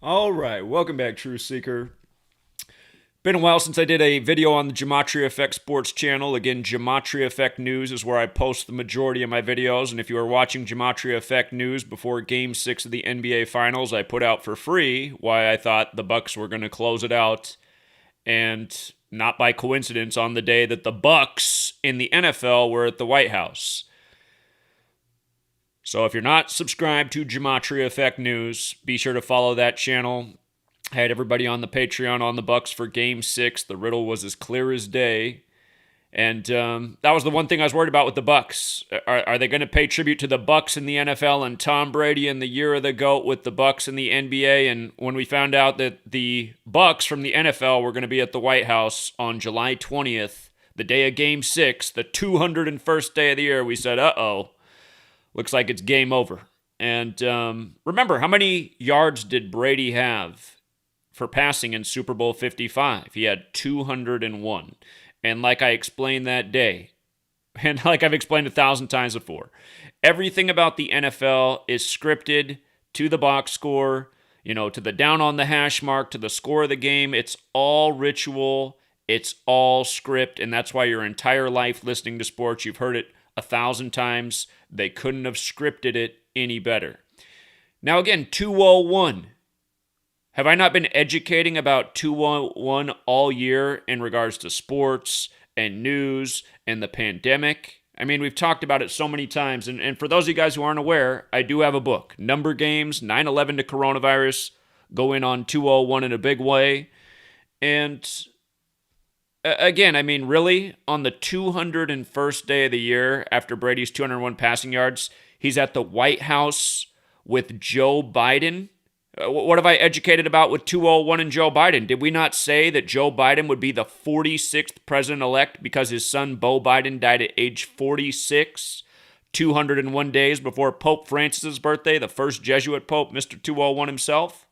All right, welcome back, Truth Seeker. Been a while since I did a video on the Gematria Effect Sports channel. Again, GematriaEffectNews is where I post the majority of my videos. And if you are watching GematriaEffectNews before Game 6 of the NBA Finals, I put out for free why I thought the Bucks were going to close it out. And not by coincidence, on the day that the Bucks in the NFL were at the White House. So if you're not subscribed to Gematria Effect News, be sure to follow that channel. I had everybody on the Patreon on the Bucks for Game 6. The riddle was as clear as day. And that was the one thing I was worried about with the Bucks. Are they going to pay tribute to the Bucks in the NFL and Tom Brady in the year of the GOAT with the Bucks in the NBA? And when we found out that the Bucks from the NFL were going to be at the White House on July 20th, the day of Game 6, the 201st day of the year, we said, uh-oh. Looks like it's game over. And remember, how many yards did Brady have for passing in Super Bowl 55? He had 201. And like I explained that day, and like I've explained 1,000 times before, everything about the NFL is scripted to the box score, to the down on the hash mark, to the score of the game. It's all ritual. It's all script. And that's why your entire life listening to sports, you've heard it 1,000 times. They couldn't have scripted it any better. Now again, 201. Have I not been educating about 201 all year in regards to sports and news and the pandemic? I mean, we've talked about it so many times. And for those of you guys who aren't aware, I do have a book, Number Games, 9/11 to Coronavirus, go in on 201 in a big way. And again, I mean, really, on the 201st day of the year after Brady's 201 passing yards, he's at the White House with Joe Biden. What have I educated about with 201 and Joe Biden? Did we not say that Joe Biden would be the 46th president-elect because his son Beau Biden died at age 46, 201 days before Pope Francis's birthday, the first Jesuit Pope, Mr. 201 himself?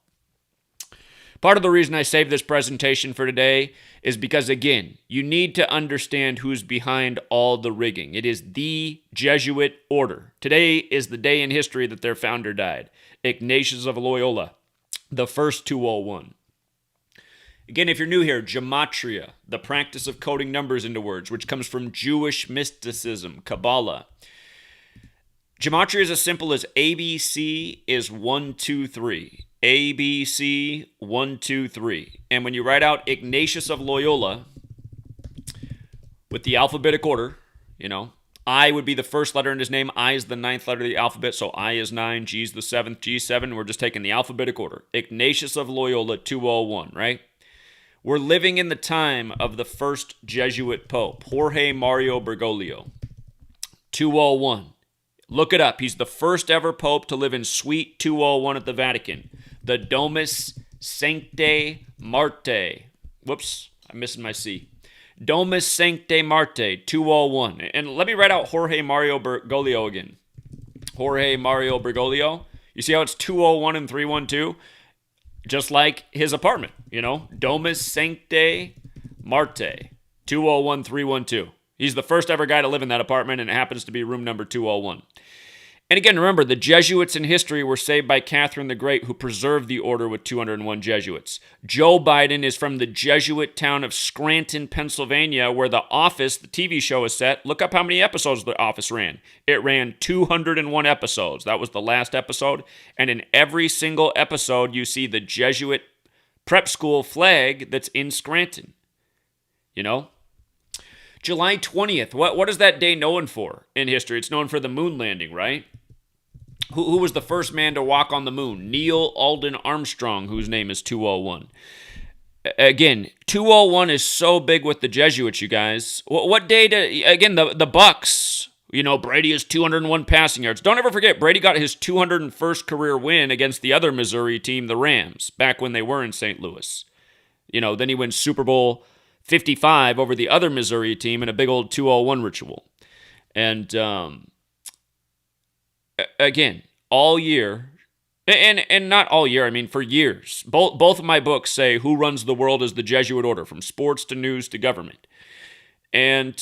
Part of the reason I saved this presentation for today is because, again, you need to understand who's behind all the rigging. It is the Jesuit order. Today is the day in history that their founder died, Ignatius of Loyola, the first 201. Again, if you're new here, gematria, the practice of coding numbers into words, which comes from Jewish mysticism, Kabbalah. Gematria is as simple as ABC is 1, 2, 3. A, B, C, 1, 2, 3. And when you write out Ignatius of Loyola with the alphabetic order, I would be the first letter in his name. I is the ninth letter of the alphabet, so I is 9, G is the seventh, G 7. We're just taking the alphabetic order. Ignatius of Loyola, 201, right? We're living in the time of the first Jesuit Pope, Jorge Mario Bergoglio, 201. Look it up. He's the first ever pope to live in Suite 201 at the Vatican. The Domus Sanctae Marte. Whoops, I'm missing my C. Domus Sanctae Marte, 201. And let me write out Jorge Mario Bergoglio again. Jorge Mario Bergoglio. You see how it's 201 and 312? Just like his apartment, Domus Sanctae Marte, 201, 312. He's the first ever guy to live in that apartment, and it happens to be room number 201. And again, remember, the Jesuits in history were saved by Catherine the Great, who preserved the order with 201 Jesuits. Joe Biden is from the Jesuit town of Scranton, Pennsylvania, where The Office, the TV show, is set. Look up how many episodes The Office ran. It ran 201 episodes. That was the last episode. And in every single episode, you see the Jesuit prep school flag that's in Scranton. July 20th, what is that day known for in history? It's known for the moon landing, right? Who was the first man to walk on the moon? Neil Alden Armstrong, whose name is 201. Again, 201 is so big with the Jesuits, you guys. What day again, the Bucks, Brady has 201 passing yards. Don't ever forget, Brady got his 201st career win against the other Missouri team, the Rams, back when they were in St. Louis. Then he wins Super Bowl 55 over the other Missouri team in a big old 201 ritual. And again, all year, and not all year, I mean for years, both of my books say who runs the world is the Jesuit order, from sports to news to government. And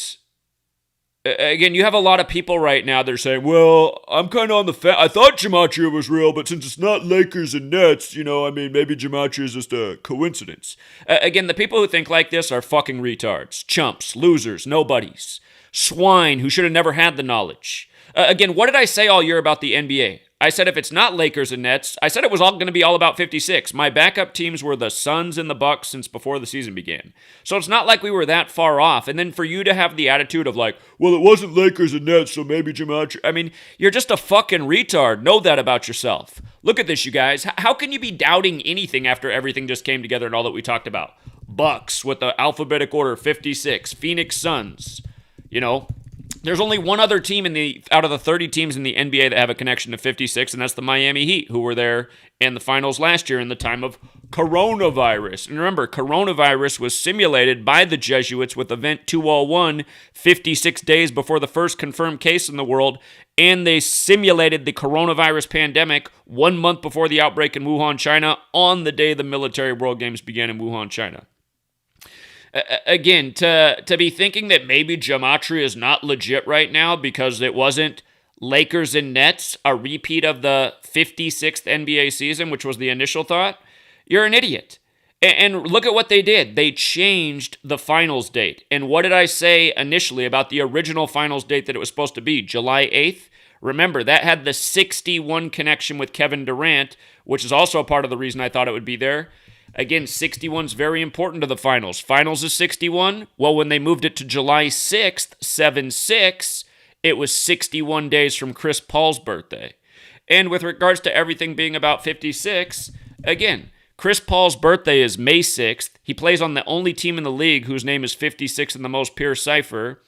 Again, you have a lot of people right now that are saying, well, I'm kind of on the fence. I thought Gematria was real, but since it's not Lakers and Nets, I mean, maybe Gematria is just a coincidence. Again, the people who think like this are fucking retards, chumps, losers, nobodies, swine who should have never had the knowledge. Again, what did I say all year about the NBA? I said if it's not Lakers and Nets, I said it was all going to be all about 56. My backup teams were the Suns and the Bucks since before the season began. So it's not like we were that far off. And then for you to have the attitude of like, well, it wasn't Lakers and Nets, so maybe Gematria. I mean, you're just a fucking retard. Know that about yourself. Look at this, you guys. How can you be doubting anything after everything just came together and all that we talked about? Bucks with the alphabetic order 56, Phoenix Suns, There's only one other team out of the 30 teams in the NBA that have a connection to 56, and that's the Miami Heat, who were there in the finals last year in the time of coronavirus. And remember, coronavirus was simulated by the Jesuits with Event 201 56 days before the first confirmed case in the world, and they simulated the coronavirus pandemic 1 month before the outbreak in Wuhan, China, on the day the military World Games began in Wuhan, China. Again, to be thinking that maybe Gematria is not legit right now because it wasn't Lakers and Nets, a repeat of the 56th NBA season, which was the initial thought, you're an idiot. And look at what they did. They changed the finals date. And what did I say initially about the original finals date that it was supposed to be? July 8th? Remember, that had the 61 connection with Kevin Durant, which is also a part of the reason I thought it would be there. Again, 61 is very important to the finals. Finals is 61. Well, when they moved it to July 6th, 7-6, it was 61 days from Chris Paul's birthday. And with regards to everything being about 56, again, Chris Paul's birthday is May 6th. He plays on the only team in the league whose name is 56 in the most pure cipher.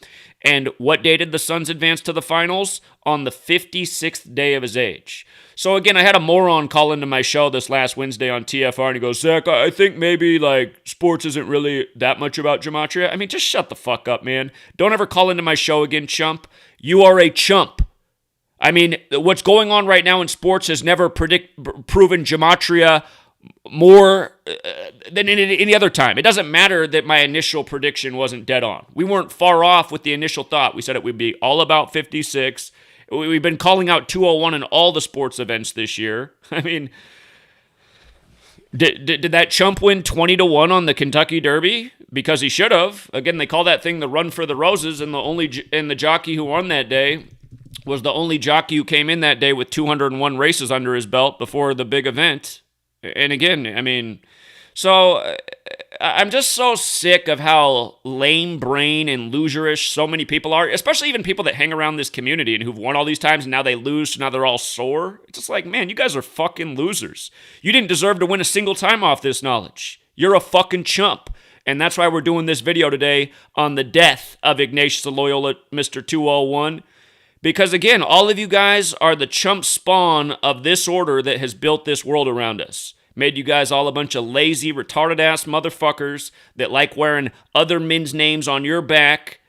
And what day did the Suns advance to the finals? On the 56th day of his age. So again, I had a moron call into my show this last Wednesday on TFR, and he goes, Zach, I think maybe sports isn't really that much about Gematria. I mean, just shut the fuck up, man. Don't ever call into my show again, chump. You are a chump. I mean, what's going on right now in sports has never proven Gematria more than any other time. It doesn't matter that my initial prediction wasn't dead on. We weren't far off with the initial thought. We said it would be all about 56. We've been calling out 201 in all the sports events this year. I mean, did that chump win 20-1 on the Kentucky Derby? Because he should have. Again, they call that thing the Run for the Roses, and the jockey who won that day was the only jockey who came in that day with 201 races under his belt before the big event. And again, I mean, so I'm just so sick of how lame brain and loserish so many people are, especially even people that hang around this community and who've won all these times and now they lose, so now they're all sore. It's just like, man, you guys are fucking losers. You didn't deserve to win a single time off this knowledge. You're a fucking chump. And that's why we're doing this video today on the death of Ignatius of Loyola, Mr. 201. Because again, all of you guys are the chump spawn of this order that has built this world around us. Made you guys all a bunch of lazy, retarded-ass motherfuckers that like wearing other men's names on your back,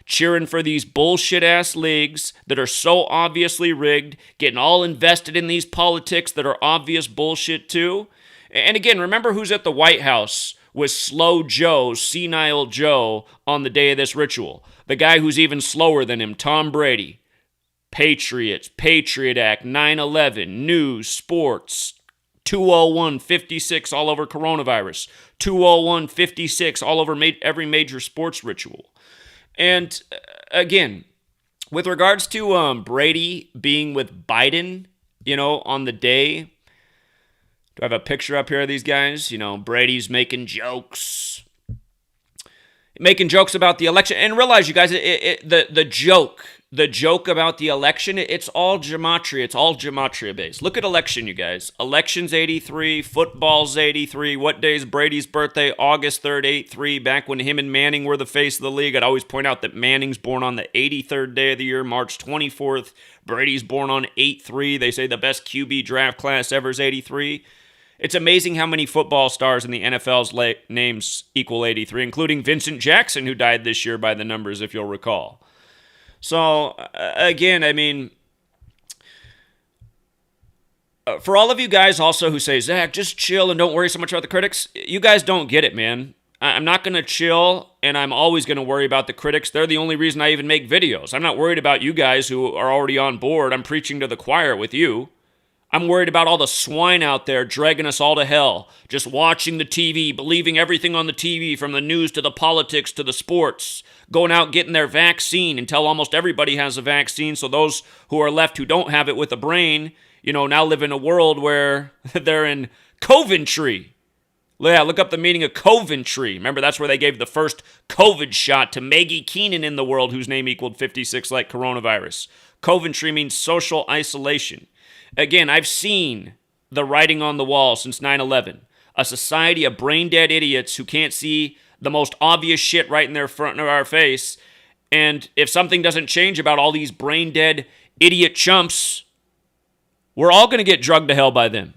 cheering for these bullshit-ass leagues that are so obviously rigged, getting all invested in these politics that are obvious bullshit too. And again, remember who's at the White House with Slow Joe, Senile Joe, on the day of this ritual. The guy who's even slower than him, Tom Brady. Patriots, Patriot Act, 9/11, news, sports, 201, 56 all over coronavirus, 201, 56 all over every major sports ritual. And again, with regards to Brady being with Biden, on the day, do I have a picture up here of these guys? Brady's making jokes about the election. And realize, you guys, the joke about the election, it's all Gematria. It's all Gematria based. Look at election, you guys. Election's 83, football's 83. What day is Brady's birthday? August 3rd, 83. Back when him and Manning were the face of the league, I'd always point out that Manning's born on the 83rd day of the year, March 24th. Brady's born on 8-3. They say the best QB draft class ever is 83. It's amazing how many football stars in the NFL's names equal 83, including Vincent Jackson, who died this year by the numbers, if you'll recall. So, again, I mean, for all of you guys also who say, Zach, just chill and don't worry so much about the critics, you guys don't get it, man. I'm not going to chill, and I'm always going to worry about the critics. They're the only reason I even make videos. I'm not worried about you guys who are already on board. I'm preaching to the choir with you. I'm worried about all the swine out there dragging us all to hell, just watching the TV, believing everything on the TV, from the news to the politics to the sports, going out getting their vaccine until almost everybody has a vaccine, so those who are left who don't have it with a brain, now live in a world where they're in Coventry. Yeah, look up the meaning of Coventry. Remember, that's where they gave the first COVID shot to Maggie Keenan in the world, whose name equaled 56 like coronavirus. Coventry means social isolation. Again, I've seen the writing on the wall since 9/11. A society of brain-dead idiots who can't see the most obvious shit right in their front of our face. And if something doesn't change about all these brain-dead idiot chumps, we're all going to get drugged to hell by them.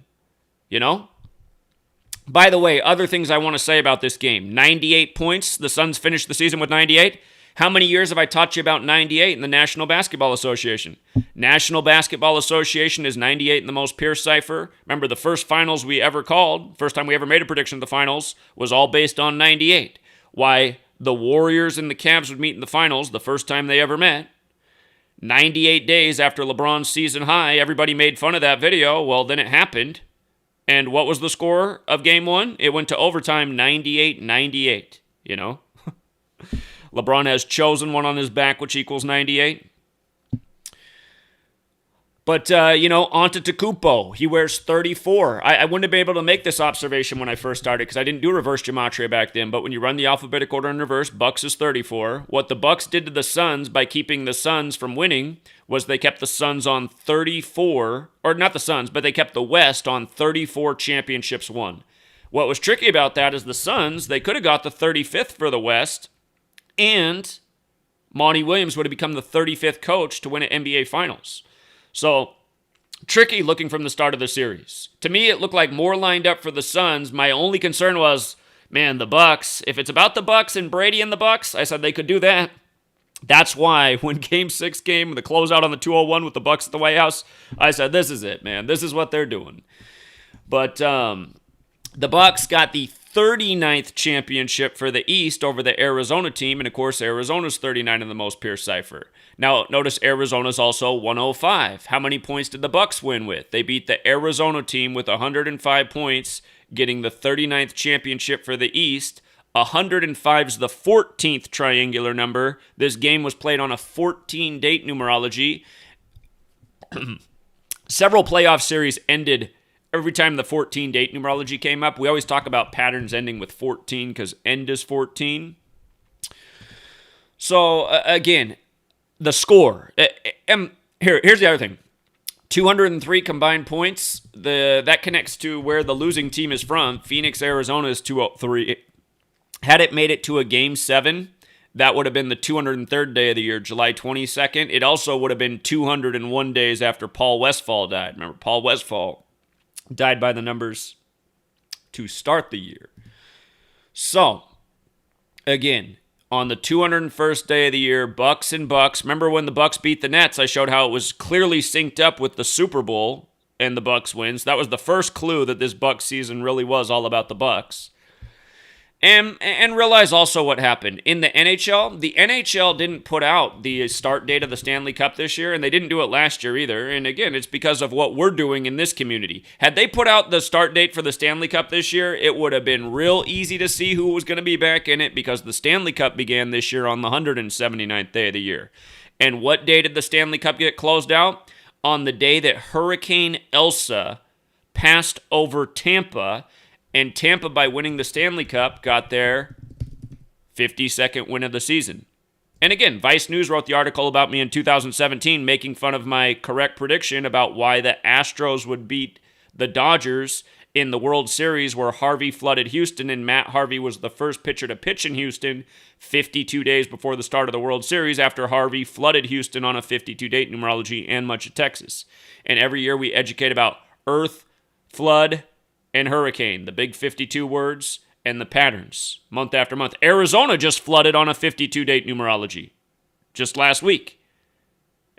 By the way, other things I want to say about this game. 98 points. The Suns finished the season with 98. How many years have I taught you about 98 in the National Basketball Association? National Basketball Association is 98 in the most pure cipher. Remember, the first finals we ever called, first time we ever made a prediction of the finals, was all based on 98. Why the Warriors and the Cavs would meet in the finals the first time they ever met. 98 days after LeBron's season high, everybody made fun of that video. Well, then it happened. And what was the score of game one? It went to overtime 98-98, LeBron has chosen one on his back, which equals 98. But, Antetokounmpo, he wears 34. I wouldn't have been able to make this observation when I first started because I didn't do reverse gematria back then. But when you run the alphabetic order in reverse, Bucks is 34. What the Bucks did to the Suns by keeping the Suns from winning was they kept the Suns on 34, or not the Suns, but they kept the West on 34 championships won. What was tricky about that is the Suns, they could have got the 35th for the West, and Monty Williams would have become the 35th coach to win an NBA Finals. So, tricky looking from the start of the series. To me, it looked like more lined up for the Suns. My only concern was, man, the Bucks. If it's about the Bucks and Brady and the Bucks, I said they could do that. That's why when Game 6 came, the closeout on the 201 with the Bucks at the White House, I said, this is it, man. This is what they're doing. But the Bucks got the 39th championship for the East over the Arizona team, and of course, Arizona's 39 in the most pure cipher. Now, notice Arizona's also 105. How many points did the Bucks win with? They beat the Arizona team with 105 points, getting the 39th championship for the East. 105 is the 14th triangular number. This game was played on a 14-date numerology. Several playoff series ended every time the 14-date numerology came up. We always talk about patterns ending with 14 because end is 14. So, again, the score. Here's the other thing. 203 combined points. That connects to where the losing team is from. Phoenix, Arizona is 203. Had it made it to a Game 7, that would have been the 203rd day of the year, July 22nd. It also would have been 201 days after Paul Westphal died. Remember, Paul Westphal died by the numbers to start the year. So, again, on the 201st day of the year, Bucks and Bucks. Remember when the Bucks beat the Nets, I showed how it was clearly synced up with the Super Bowl and the Bucks wins. That was the first clue that this Bucks season really was all about the Bucks. And realize also what happened. In the NHL didn't put out the start date of the Stanley Cup this year, and they didn't do it last year either. And again, it's because of what we're doing in this community. Had they put out the start date for the Stanley Cup this year, it would have been real easy to see who was going to be back in it because the Stanley Cup began this year on the 179th day of the year. And what day did the Stanley Cup get closed out? On the day that Hurricane Elsa passed over Tampa. And Tampa, by winning the Stanley Cup, got their 52nd win of the season. And again, Vice News wrote the article about me in 2017, making fun of my correct prediction about why the Astros would beat the Dodgers in the World Series where Harvey flooded Houston, and Matt Harvey was the first pitcher to pitch in Houston 52 days before the start of the World Series after Harvey flooded Houston on a 52-date numerology and much of Texas. And every year we educate about earth, flood, and hurricane, the big 52 words, and the patterns, month after month. Arizona just flooded on a 52-date numerology just last week.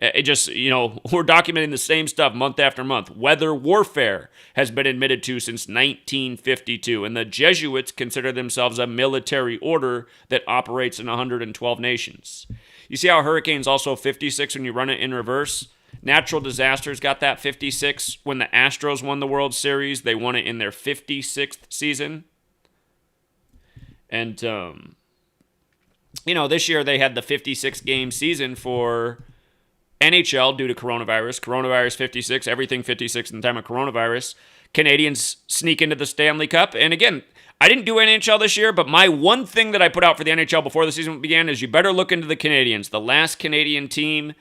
It just, we're documenting the same stuff month after month. Weather warfare has been admitted to since 1952, and the Jesuits consider themselves a military order that operates in 112 nations. You see how hurricane's also 56 when you run it in reverse? Natural disasters got that 56. When the Astros won the World Series, they won it in their 56th season. And, this year they had the 56-game season for NHL due to coronavirus. Coronavirus 56, everything 56 in the time of coronavirus. Canadians sneak into the Stanley Cup. And again, I didn't do NHL this year, but my one thing that I put out for the NHL before the season began is you better look into the Canadians. The last Canadian team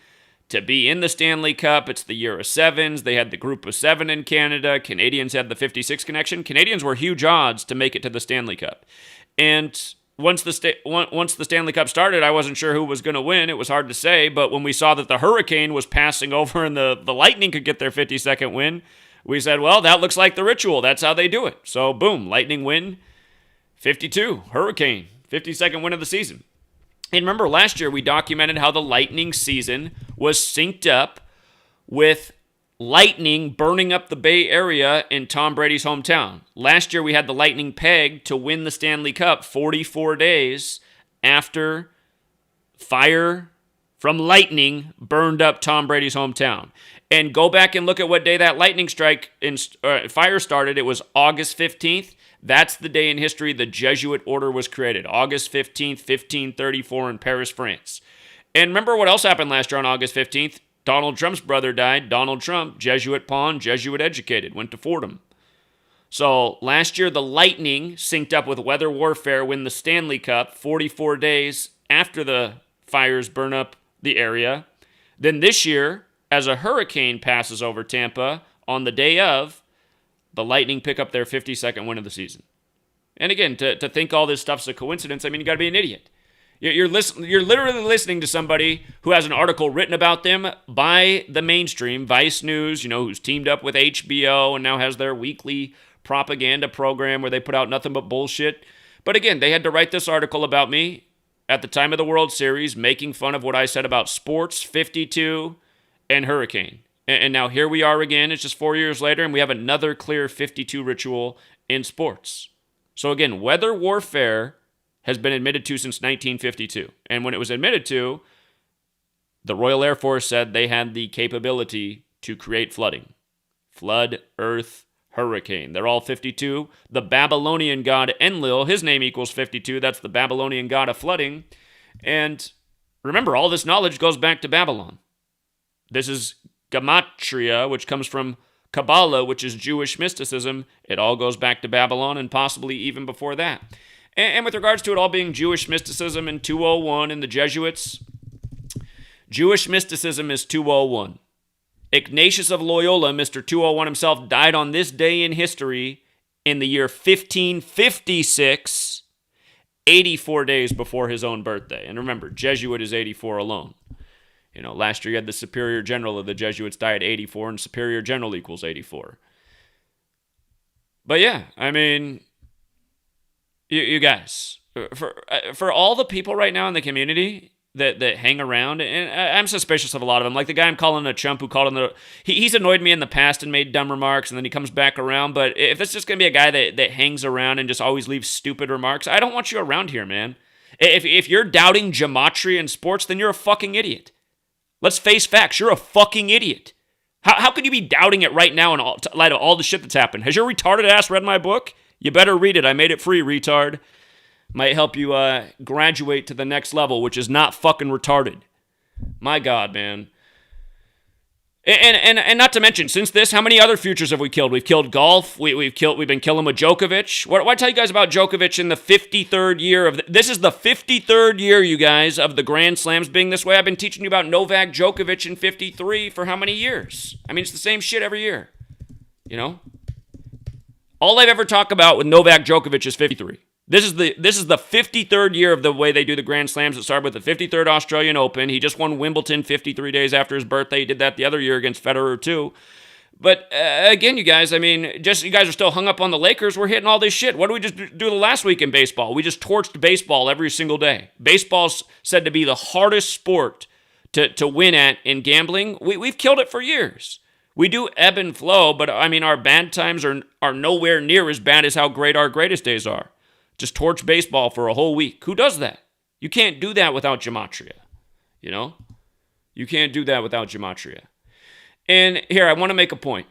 to be in the Stanley Cup. It's the year of sevens. They had the group of seven in Canada. Canadians had the 56 connection. Canadians were huge odds to make it to the Stanley Cup. And once the Stanley Cup started, I wasn't sure who was going to win. It was hard to say, but when we saw that the Hurricane was passing over and the Lightning could get their 52nd win, we said, well, that looks like the ritual. That's how they do it. So, boom, Lightning win, 52, Hurricane, 52nd win of the season. And remember, last year we documented how the Lightning season was synced up with Lightning burning up the Bay Area in Tom Brady's hometown. Last year we had the Lightning pegged to win the Stanley Cup 44 days after fire from lightning burned up Tom Brady's hometown. And go back and look at what day that lightning strike fire started. It was August 15th. That's the day in history the Jesuit order was created. August 15th, 1534 in Paris, France. And remember what else happened last year on August 15th? Donald Trump's brother died. Donald Trump, Jesuit pawn, Jesuit educated, went to Fordham. So last year, the Lightning synced up with weather warfare, win the Stanley Cup 44 days after the fires burn up the area. Then this year, as a hurricane passes over Tampa on the day of, the Lightning pick up their 52nd win of the season. And again, to think all this stuff's a coincidence, I mean, you got to be an idiot. You're literally listening to somebody who has an article written about them by the mainstream, Vice News, who's teamed up with HBO and now has their weekly propaganda program where they put out nothing but bullshit. But again, they had to write this article about me at the time of the World Series, making fun of what I said about sports, 52, and Hurricane. And now here we are again. It's just 4 years later, and we have another clear 52 ritual in sports. So again, weather warfare has been admitted to since 1952. And when it was admitted to, the Royal Air Force said they had the capability to create flooding. Flood, earth, hurricane. They're all 52. The Babylonian god Enlil, his name equals 52. That's the Babylonian god of flooding. And remember, all this knowledge goes back to Babylon. This is Gematria, which comes from Kabbalah, which is Jewish mysticism. It all goes back to Babylon and possibly even before that. And with regards to it all being Jewish mysticism in 201 and the Jesuits, Jewish mysticism is 201. Ignatius of Loyola, Mr. 201 himself, died on this day in history in the year 1556, 84 days before his own birthday. And remember, Jesuit is 84 alone. Last year you had the superior general of the Jesuits die at 84, and superior general equals 84. But yeah, I mean, you guys, for all the people right now in the community that hang around, and I'm suspicious of a lot of them, like the guy I'm calling a chump who called him he's annoyed me in the past and made dumb remarks, and then he comes back around, but if that's just going to be a guy that hangs around and just always leaves stupid remarks, I don't want you around here, man. If you're doubting gematria in sports, then you're a fucking idiot. Let's face facts. You're a fucking idiot. How could you be doubting it right now in light of all the shit that's happened? Has your retarded ass read my book? You better read it. I made it free, retard. Might help you graduate to the next level, which is not fucking retarded. My God, man. And not to mention, since this, how many other futures have we killed? We've killed golf. We've been killing with Djokovic. Why tell you guys about Djokovic in the 53rd year of this is the 53rd year, you guys, of the Grand Slams being this way. I've been teaching you about Novak Djokovic in 53 for how many years? I mean, it's the same shit every year. All I've ever talked about with Novak Djokovic is 53. This is the 53rd year of the way they do the Grand Slams. It started with the 53rd Australian Open. He just won Wimbledon 53 days after his birthday. He did that the other year against Federer too. But again, you guys, I mean, just you guys are still hung up on the Lakers. We're hitting all this shit. What did we just do the last week in baseball? We just torched baseball every single day. Baseball's said to be the hardest sport to win at in gambling, we've killed it for years. We do ebb and flow, but I mean, our bad times are nowhere near as bad as how great our greatest days are. Just torch baseball for a whole week. Who does that? You can't do that without Gematria. You know? You can't do that without Gematria. And here, I want to make a point.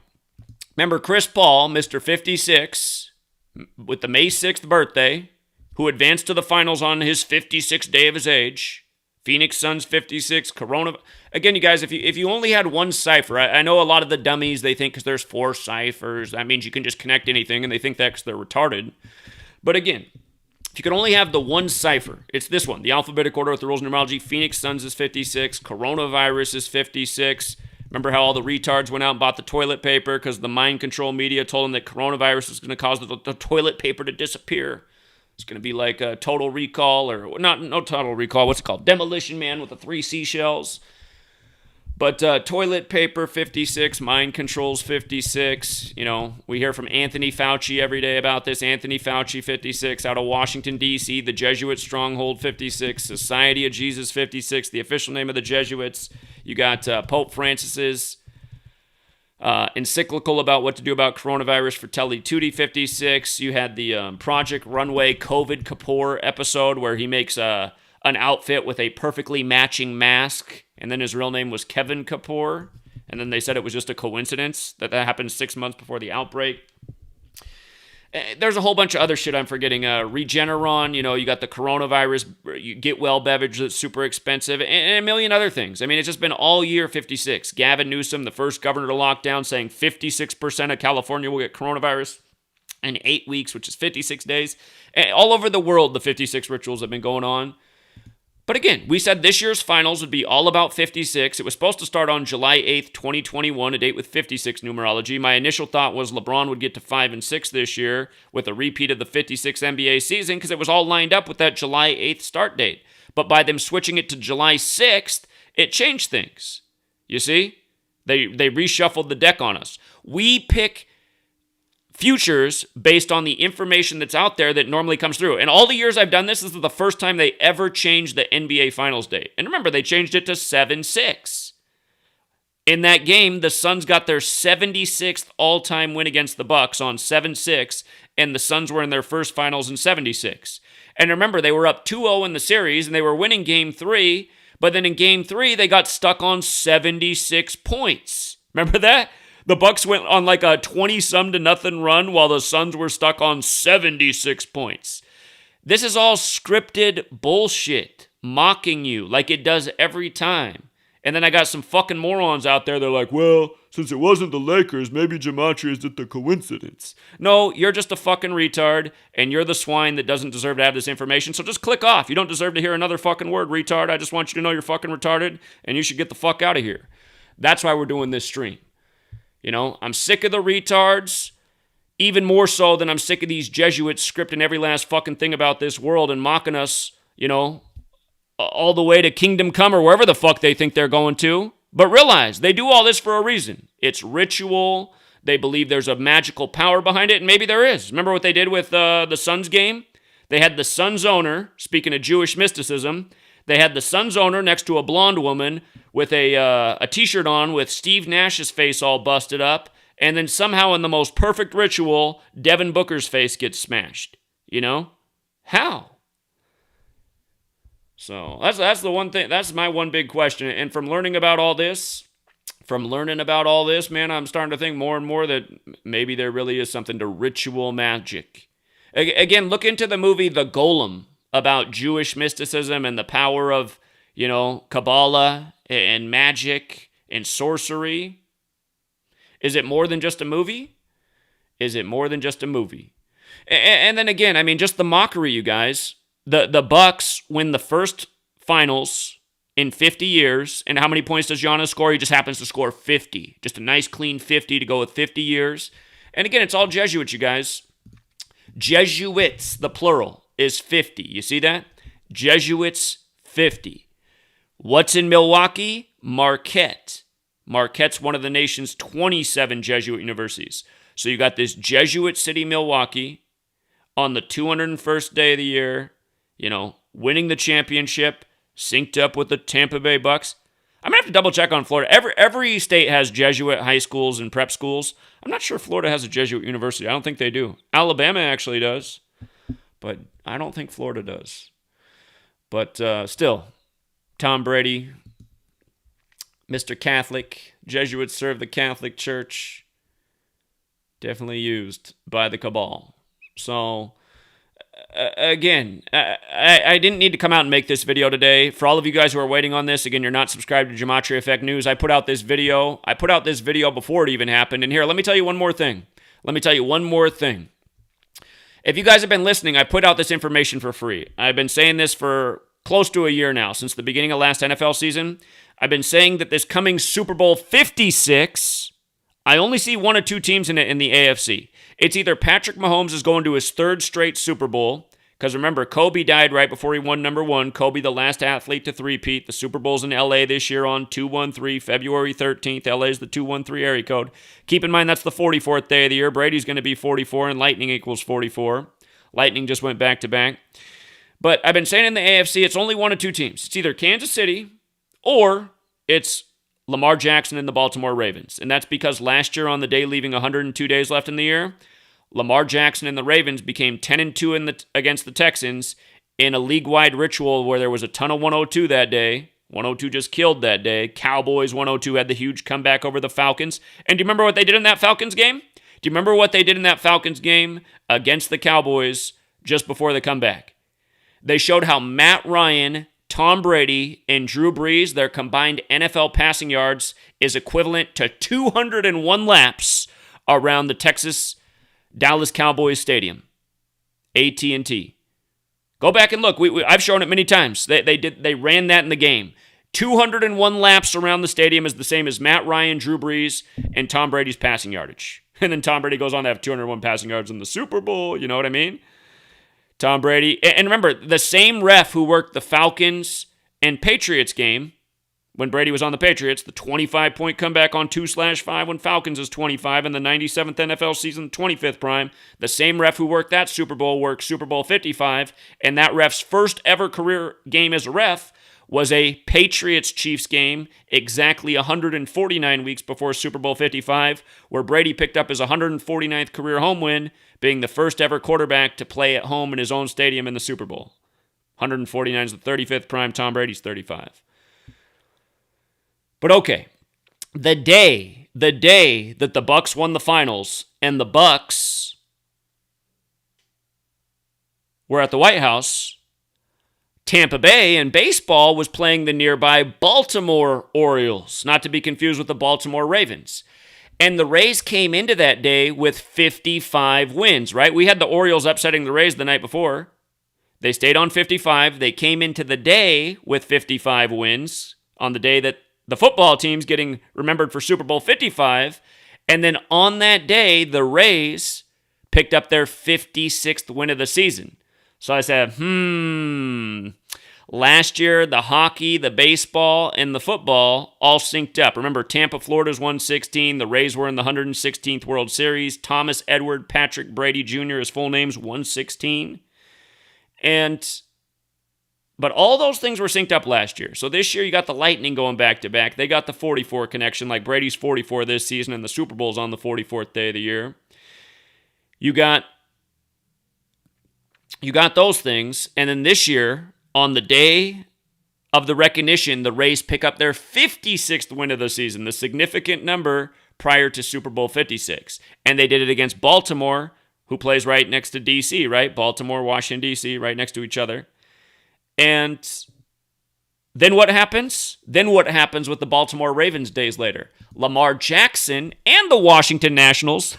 Remember Chris Paul, Mr. 56, with the May 6th birthday, who advanced to the finals on his 56th day of his age. Phoenix Suns 56, Corona. Again, you guys, if you only had one cipher, I know a lot of the dummies, they think because there's 4 ciphers, that means you can just connect anything, and they think that because they're retarded. But again, if you could only have the one cipher, it's this one, the alphabetic order with the rules of numerology. Phoenix Suns is 56, coronavirus is 56. Remember how all the retards went out and bought the toilet paper because the mind control media told them that coronavirus was going to cause the toilet paper to disappear. It's going to be like a Total Recall, or no Total Recall, what's it called? Demolition Man with the 3 seashells. But toilet paper 56, mind controls 56. You know, we hear from Anthony Fauci every day about this. Anthony Fauci 56 out of Washington, D.C., the Jesuit stronghold 56, Society of Jesus 56, the official name of the Jesuits. You got Pope Francis's encyclical about what to do about coronavirus for Telly Tutti 56. You had the Project Runway COVID Kapoor episode where he makes an outfit with a perfectly matching mask, and then his real name was Kevin Kapoor, and then they said it was just a coincidence that happened 6 months before the outbreak. There's a whole bunch of other shit I'm forgetting. Regeneron, you know, you got the coronavirus, you get well beverage that's super expensive, and a million other things. I mean, it's just been all year 56. Gavin Newsom, the first governor to lock down, saying 56% of California will get coronavirus in 8 weeks, which is 56 days. And all over the world, the 56 rituals have been going on. But again, we said this year's finals would be all about 56. It was supposed to start on July 8th, 2021, a date with 56 numerology. My initial thought was LeBron would get to 5 and 6 this year with a repeat of the 56 NBA season because it was all lined up with that July 8th start date. But by them switching it to July 6th, it changed things. You see? They reshuffled the deck on us. We pick futures based on the information that's out there that normally comes through. And all the years I've done this, this is the first time they ever changed the NBA Finals date. And remember, they changed it to 7-6. In that game, the Suns got their 76th all-time win against the Bucks on 7-6, and the Suns were in their first finals in 76. And remember, they were up 2-0 in the series, and they were winning Game 3, but then in Game 3, they got stuck on 76 points. Remember that? The Bucks went on like a 20-some-to-nothing run while the Suns were stuck on 76 points. This is all scripted bullshit, mocking you like it does every time. And then I got some fucking morons out there, they're like, well, since it wasn't the Lakers, maybe Gematria is just a coincidence. No, you're just a fucking retard, and you're the swine that doesn't deserve to have this information, so just click off. You don't deserve to hear another fucking word, retard. I just want you to know you're fucking retarded, and you should get the fuck out of here. That's why we're doing this stream. You know, I'm sick of the retards, even more so than I'm sick of these Jesuits scripting every last fucking thing about this world and mocking us, you know, all the way to Kingdom Come or wherever the fuck they think they're going to. But realize, they do all this for a reason. It's ritual. They believe there's a magical power behind it, and maybe there is. Remember what they did with the Suns game? They had the Suns owner, speaking of Jewish mysticism, they had the Suns owner next to a blonde woman with a t-shirt on with Steve Nash's face all busted up, and then somehow in the most perfect ritual, Devin Booker's face gets smashed. You know? How? So that's the one thing, that's my one big question. And from learning about all this, man, I'm starting to think more and more that maybe there really is something to ritual magic. Again, look into the movie The Golem about Jewish mysticism and the power of, you know, Kabbalah and magic and sorcery. Is it more than just a movie? Is it more than just a movie? And then again, I mean, just the mockery, you guys. The Bucks win the first finals in 50 years. And how many points does Giannis score? He just happens to score 50. Just a nice, clean 50 to go with 50 years. And again, it's all Jesuits, you guys. Jesuits, the plural, is 50. You see that? Jesuits, 50. What's in Milwaukee? Marquette. Marquette's one of the nation's 27 Jesuit universities. So you got this Jesuit city, Milwaukee, on the 201st day of the year, you know, winning the championship, synced up with the Tampa Bay Bucks. I'm going to have to double check on Florida. Every state has Jesuit high schools and prep schools. I'm not sure Florida has a Jesuit university. I don't think they do. Alabama actually does, but I don't think Florida does. But still, Tom Brady, Mr. Catholic, Jesuits serve the Catholic Church, definitely used by the cabal. So, again, I didn't need to come out and make this video today. For all of you guys who are waiting on this, again, you're not subscribed to Gematria Effect News. I put out this video. Before it even happened. And here, let me tell you one more thing. If you guys have been listening, I put out this information for free. I've been saying this for close to a year now, since the beginning of last NFL season. I've been saying that this coming Super Bowl 56, I only see one of two teams in it in the AFC. It's either Patrick Mahomes is going to his third straight Super Bowl, because remember, Kobe died right before he won number one. Kobe, the last athlete to three-peat. The Super Bowl's in LA this year on 2/13, February 13th. LA's the 213 area code. Keep in mind, that's the 44th day of the year. Brady's going to be 44, and Lightning equals 44. Lightning just went back-to-back. But I've been saying in the AFC, it's only one of two teams. It's either Kansas City or it's Lamar Jackson and the Baltimore Ravens. And that's because last year on the day leaving 102 days left in the year, Lamar Jackson and the Ravens became 10-2 against the Texans in a league-wide ritual where there was a ton of 102 that day. 102 just killed that day. Cowboys 102 had the huge comeback over the Falcons. And do you remember what they did in that Falcons game? Against the Cowboys just before the comeback? They showed how Matt Ryan, Tom Brady, and Drew Brees, their combined NFL passing yards is equivalent to 201 laps around the Dallas Cowboys Stadium, AT&T. Go back and look. I've shown it many times. They ran that in the game. 201 laps around the stadium is the same as Matt Ryan, Drew Brees, and Tom Brady's passing yardage. And then Tom Brady goes on to have 201 passing yards in the Super Bowl. You know what I mean? Tom Brady. And remember, the same ref who worked the Falcons and Patriots game when Brady was on the Patriots, the 25-point comeback on 2/5 when Falcons is 25 in the 97th NFL season, 25th prime. The same ref who worked that Super Bowl worked Super Bowl 55, and that ref's first ever career game as a ref was a Patriots-Chiefs game exactly 149 weeks before Super Bowl 55, where Brady picked up his 149th career home win, being the first ever quarterback to play at home in his own stadium in the Super Bowl. 149 is the 35th prime, Tom Brady's 35. But okay, the day that the Bucs won the finals and the Bucs were at the White House, Tampa Bay in baseball was playing the nearby Baltimore Orioles, not to be confused with the Baltimore Ravens. And the Rays came into that day with 55 wins, right? We had the Orioles upsetting the Rays the night before. They stayed on 55. They came into the day with 55 wins on the day that the football team's getting remembered for Super Bowl 55. And then on that day, the Rays picked up their 56th win of the season. So I said, last year, the hockey, the baseball, and the football all synced up. Remember, Tampa, Florida's 116. The Rays were in the 116th World Series. Thomas Edward Patrick Brady Jr., his full name's 116. But all those things were synced up last year. So this year, you got the Lightning going back-to-back. They got the 44 connection, like Brady's 44 this season, and the Super Bowl's on the 44th day of the year. You got those things, and then this year, on the day of the recognition, the Rays pick up their 56th win of the season, the significant number prior to Super Bowl 56. And they did it against Baltimore, who plays right next to D.C., right? Baltimore, Washington, D.C., right next to each other. And then what happens? Then what happens with the Baltimore Ravens days later? Lamar Jackson and the Washington Nationals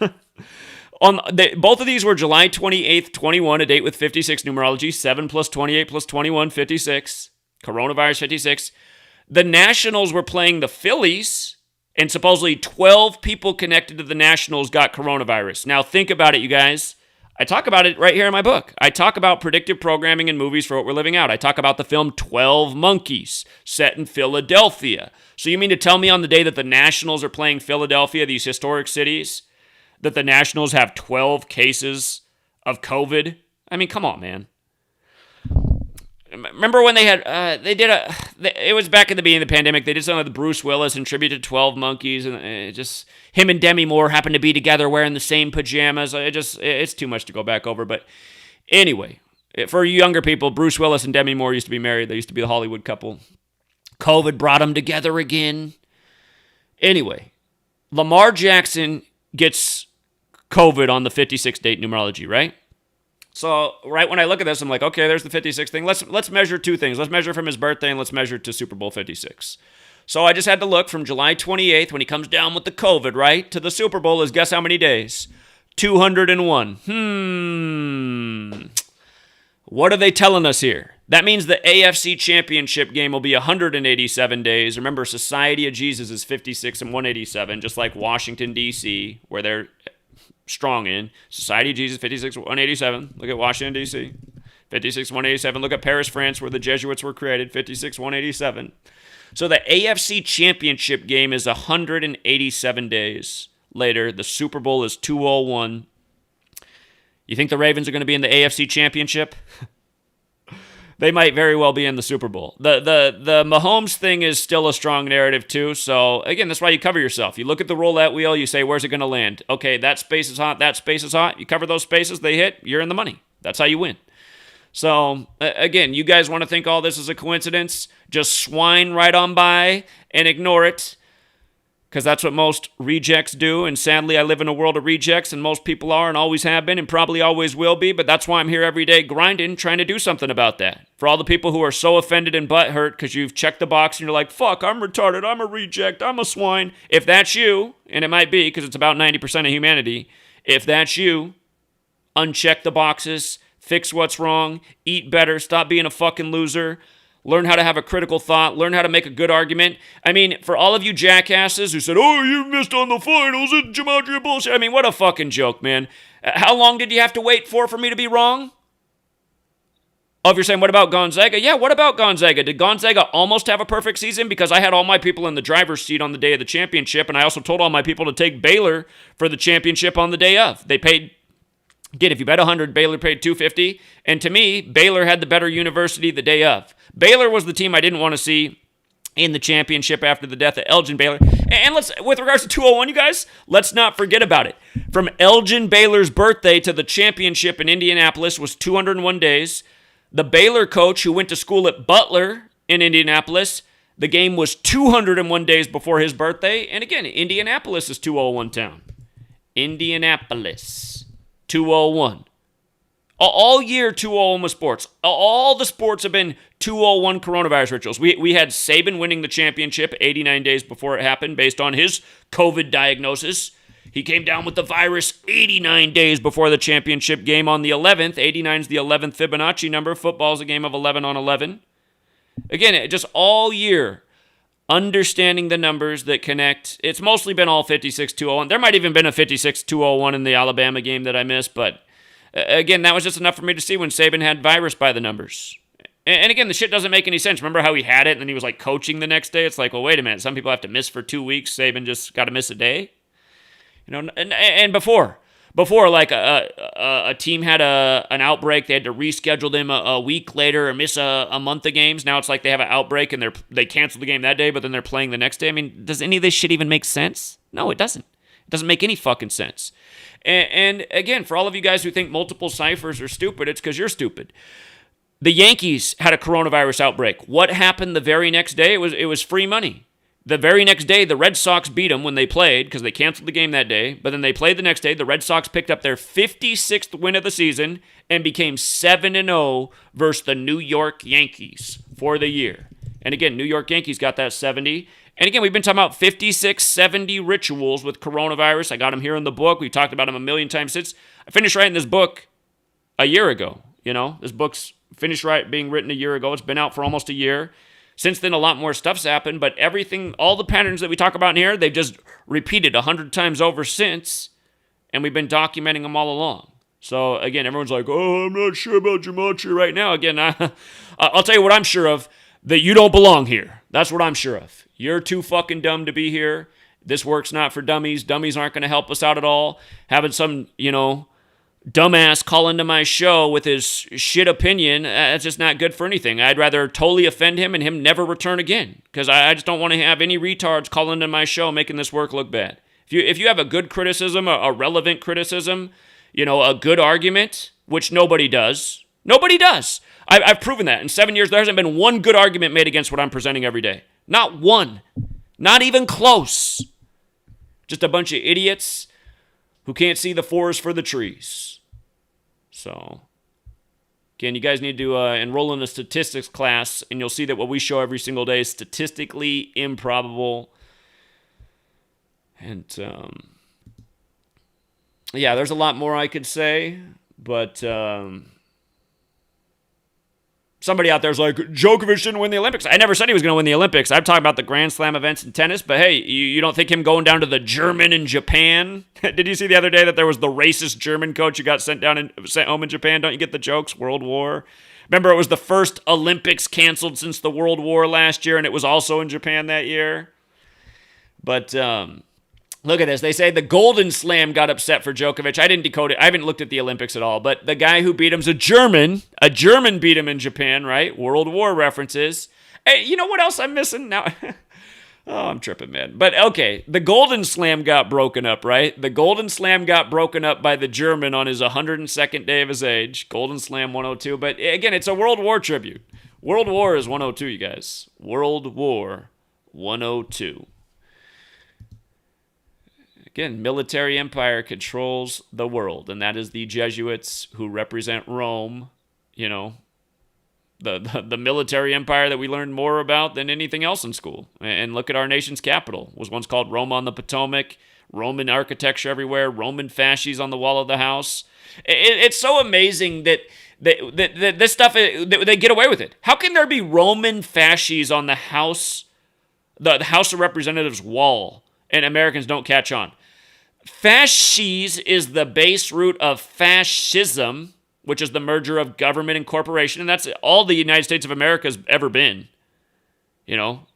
both of these were July 28th, 21, a date with 56 numerology, 7 plus 28 plus 21, 56, coronavirus 56. The Nationals were playing the Phillies, and supposedly 12 people connected to the Nationals got coronavirus. Now think about it, you guys. I talk about it right here in my book. I talk about predictive programming in movies for what we're living out. I talk about the film 12 Monkeys, set in Philadelphia. So you mean to tell me on the day that the Nationals are playing Philadelphia, these historic cities, that the Nationals have 12 cases of COVID? I mean, come on, man. remember when they had, it was back in the beginning of the pandemic, they did something with Bruce Willis and tribute to 12 Monkeys, and it just, him and Demi Moore happened to be together wearing the same pajamas. It's too much to go back over, but anyway, for younger people, Bruce Willis and Demi Moore used to be married. They used to be the Hollywood couple. COVID brought them together again. Anyway, Lamar Jackson gets COVID on the 56 date numerology, right? So right when I look at this, I'm like, okay, there's the 56 thing. Let's measure two things. Let's measure from his birthday and let's measure to Super Bowl 56. So I just had to look from July 28th when he comes down with the COVID, right, to the Super Bowl is guess how many days? 201. What are they telling us here? That means the AFC Championship game will be 187 days. Remember, Society of Jesus is 56 and 187, just like Washington, D.C., where they're strong in. Society of Jesus, 56, 187. Look at Washington, D.C., 56, 187. Look at Paris, France, where the Jesuits were created, 56, 187. So the AFC Championship game is 187 days later. The Super Bowl is 201. You think the Ravens are going to be in the AFC Championship? They might very well be in the Super Bowl. The Mahomes thing is still a strong narrative too. So again, that's why you cover yourself. You look at the roulette wheel, you say, where's it going to land? Okay, that space is hot, that space is hot. You cover those spaces, they hit, you're in the money. That's how you win. So again, you guys want to think all this is a coincidence? Just swine right on by and ignore it. Because that's what most rejects do, and sadly I live in a world of rejects, and most people are and always have been and probably always will be, but that's why I'm here every day grinding, trying to do something about that. For all the people who are so offended and butthurt because you've checked the box and you're like, fuck, I'm retarded, I'm a reject, I'm a swine. If that's you, and it might be because it's about 90% of humanity, if that's you, uncheck the boxes, fix what's wrong, eat better, stop being a fucking loser. Learn how to have a critical thought. Learn how to make a good argument. I mean, for all of you jackasses who said, oh, you missed on the finals, it's Gematria bullshit. I mean, what a fucking joke, man. How long did you have to wait for me to be wrong? Oh, if you're saying, what about Gonzaga? Yeah, what about Gonzaga? Did Gonzaga almost have a perfect season? Because I had all my people in the driver's seat on the day of the championship, and I also told all my people to take Baylor for the championship on the day of. They paid, again, if you bet 100, Baylor paid 250. And to me, Baylor had the better university the day of. Baylor was the team I didn't want to see in the championship after the death of Elgin Baylor. And let's, with regards to 201, you guys, let's not forget about it. From Elgin Baylor's birthday to the championship in Indianapolis was 201 days. The Baylor coach who went to school at Butler in Indianapolis, the game was 201 days before his birthday. And again, Indianapolis is 201 town. Indianapolis, 201. All year, 201 was sports. All the sports have been 201 coronavirus rituals. We had Saban winning the championship 89 days before it happened based on his COVID diagnosis. He came down with the virus 89 days before the championship game on the 11th. 89 is the 11th Fibonacci number. Football is a game of 11 on 11. Again, just all year, understanding the numbers that connect. It's mostly been all 56-201. There might even been a 56-201 in the Alabama game that I missed, but again, that was just enough for me to see when Saban had virus by the numbers. And again, the shit doesn't make any sense. Remember how he had it and then he was like coaching the next day? It's like, well, wait a minute. Some people have to miss for 2 weeks. Saban just got to miss a day. You know, and before like a team had an outbreak, they had to reschedule them a week later or miss a month of games. Now it's like they have an outbreak and they cancel the game that day, but then they're playing the next day. I mean, does any of this shit even make sense? No, it doesn't. It doesn't make any fucking sense. And again, for all of you guys who think multiple ciphers are stupid, it's because you're stupid. The Yankees had a coronavirus outbreak. What happened the very next day? It was free money. The very next day, the Red Sox beat them when they played because they canceled the game that day. But then they played the next day. The Red Sox picked up their 56th win of the season and became 7-0 versus the New York Yankees for the year. And again, New York Yankees got that 70. And again, we've been talking about 56, 70 rituals with coronavirus. I got them here in the book. We've talked about them a million times since. I finished writing this book a year ago. You know, this book's finished being written a year ago. It's been out for almost a year. Since then, a lot more stuff's happened, but everything, all the patterns that we talk about in here, they've just repeated 100 times over since, and we've been documenting them all along. So, again, everyone's like, oh, I'm not sure about Gematria right now. Again, I'll tell you what I'm sure of, that you don't belong here. That's what I'm sure of. You're too fucking dumb to be here. This work's not for dummies. Dummies aren't going to help us out at all. Having some, dumbass call into my show with his shit opinion, that's just not good for anything. I'd rather totally offend him and him never return again, because I just don't want to have any retards call into my show making this work look bad. If you have a good criticism, a relevant criticism, a good argument, which nobody does. Nobody does. I've proven that. In 7 years, there hasn't been one good argument made against what I'm presenting every day. Not one. Not even close. Just a bunch of idiots who can't see the forest for the trees. So, again, you guys need to enroll in a statistics class, and you'll see that what we show every single day is statistically improbable. And, yeah, there's a lot more I could say, but somebody out there's like, Djokovic didn't win the Olympics. I never said he was going to win the Olympics. I'm talking about the Grand Slam events in tennis, but hey, you don't think him going down to the German in Japan? Did you see the other day that there was the racist German coach who got sent home in Japan? Don't you get the jokes? World War. Remember, it was the first Olympics canceled since the World War last year, and it was also in Japan that year. But, look at this. They say the Golden Slam got upset for Djokovic. I didn't decode it. I haven't looked at the Olympics at all. But the guy who beat him's a German. A German beat him in Japan, right? World War references. Hey, you know what else I'm missing now? Oh, I'm tripping, man. But okay, the Golden Slam got broken up, right? The Golden Slam got broken up by the German on his 102nd day of his age. Golden Slam 102. But again, it's a World War tribute. World War is 102, you guys. World War 102. Again, military empire controls the world, and that is the Jesuits who represent Rome, the military empire that we learned more about than anything else in school. And look at our nation's capital. It was once called Rome on the Potomac, Roman architecture everywhere, Roman fasces on the wall of the house. It's so amazing that this stuff, they get away with it. How can there be Roman fasces on the House of Representatives wall, and Americans don't catch on? Fasces is the base root of fascism, which is the merger of government and corporation, and that's all the United States of America has ever been.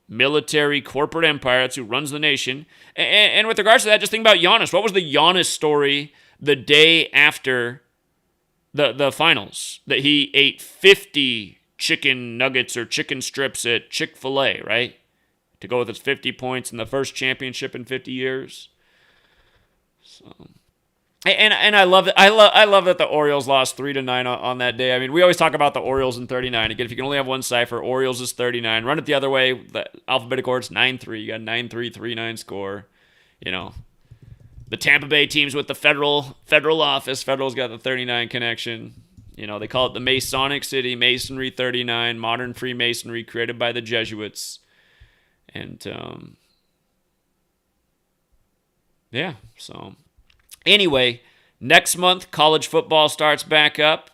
Military, corporate empire, that's who runs the nation. And with regards to that, just think about Giannis. What was the Giannis story the day after the finals? That he ate 50 chicken nuggets or chicken strips at Chick-fil-A, right? To go with his 50 points in the first championship in 50 years. So, and I love it. I love that the Orioles lost 3-9 on that day. I mean, we always talk about the Orioles in 39. Again, if you can only have one cipher, Orioles is 39. Run it the other way. The alphabetical order is 9-3. You got 9-3, 3-9 score. The Tampa Bay teams with the federal office. Federal's got the 39 connection. They call it the Masonic City, Masonry 39, modern Freemasonry created by the Jesuits. And, yeah, so anyway, next month, college football starts back up.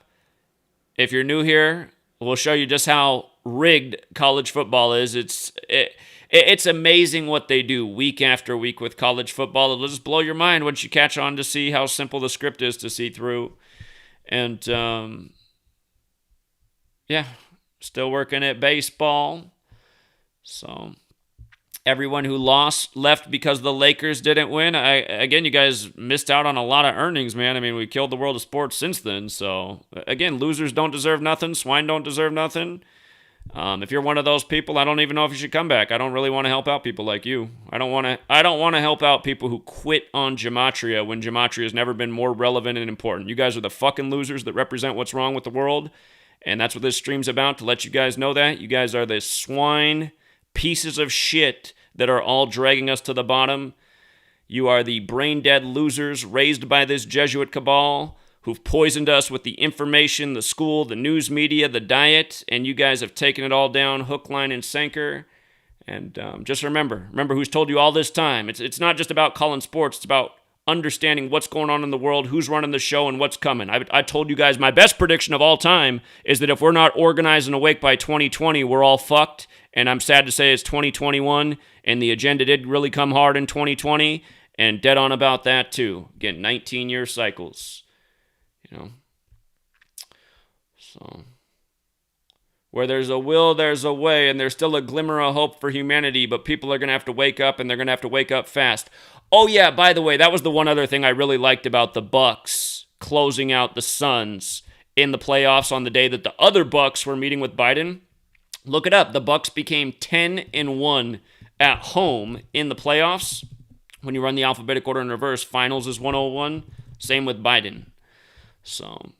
If you're new here, we'll show you just how rigged college football is. It's amazing what they do week after week with college football. It'll just blow your mind once you catch on to see how simple the script is to see through. And, yeah, still working at baseball. So everyone who left because the Lakers didn't win. Again, you guys missed out on a lot of earnings, man. I mean, we killed the world of sports since then. So, again, losers don't deserve nothing. Swine don't deserve nothing. If you're one of those people, I don't even know if you should come back. I don't really want to help out people like you. I don't want to help out people who quit on Gematria when Gematria has never been more relevant and important. You guys are the fucking losers that represent what's wrong with the world. And that's what this stream's about, to let you guys know that. You guys are the swine pieces of shit that are all dragging us to the bottom. You are the brain-dead losers raised by this Jesuit cabal who've poisoned us with the information, the school, the news media, the diet, and you guys have taken it all down, hook, line, and sinker. And just remember who's told you all this time. It's not just about calling sports. It's about understanding what's going on in the world, who's running the show, and what's coming. I told you guys my best prediction of all time is that if we're not organized and awake by 2020, we're all fucked. And I'm sad to say it's 2021, and the agenda did really come hard in 2020, and dead on about that too. Again, 19-year cycles. So, where there's a will, there's a way, and there's still a glimmer of hope for humanity, but people are going to have to wake up, and they're going to have to wake up fast. Oh yeah, by the way, that was the one other thing I really liked about the Bucks closing out the Suns in the playoffs on the day that the other Bucks were meeting with Biden. Look it up. The Bucks became 10-1 at home in the playoffs. When you run the alphabetic order in reverse, finals is 101. Same with Biden. So,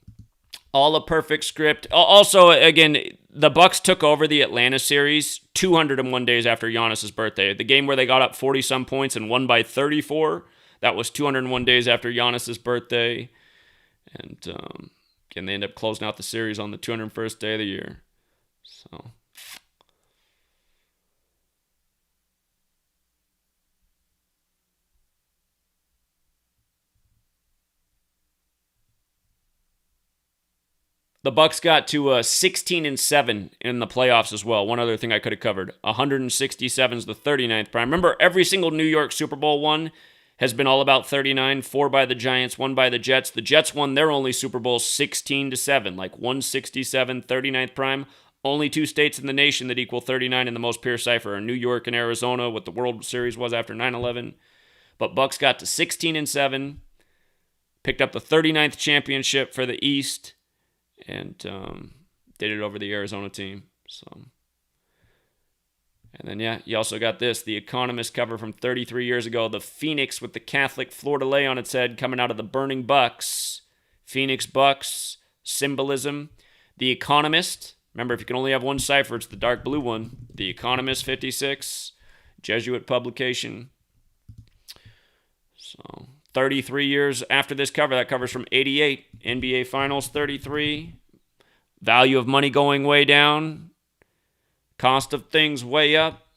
all a perfect script. Also, again, the Bucks took over the Atlanta series 201 days after Giannis's birthday. The game where they got up 40-some points and won by 34, that was 201 days after Giannis's birthday. And, again, they end up closing out the series on the 201st day of the year. So... The Bucks got to 16-7 in the playoffs as well. One other thing I could have covered. 167 is the 39th prime. Remember, every single New York Super Bowl one has been all about 39. 4 by the Giants, 1 by the Jets. The Jets won their only Super Bowl 16-7, like 167, 39th prime. Only 2 states in the nation that equal 39 in the most pure cipher are New York and Arizona, what the World Series was after 9/11. But Bucks got to 16-7, picked up the 39th championship for the East, and did it over the Arizona team. So, and then, yeah, you also got this. The Economist cover from 33 years ago. The Phoenix with the Catholic fleur-de-lis on its head coming out of the burning Bucks. Phoenix Bucks, symbolism. The Economist. Remember, if you can only have one cipher, it's the dark blue one. The Economist 56. Jesuit publication. So... 33 years after this cover. That covers from 88. NBA Finals 33. Value of money going way down. Cost of things way up.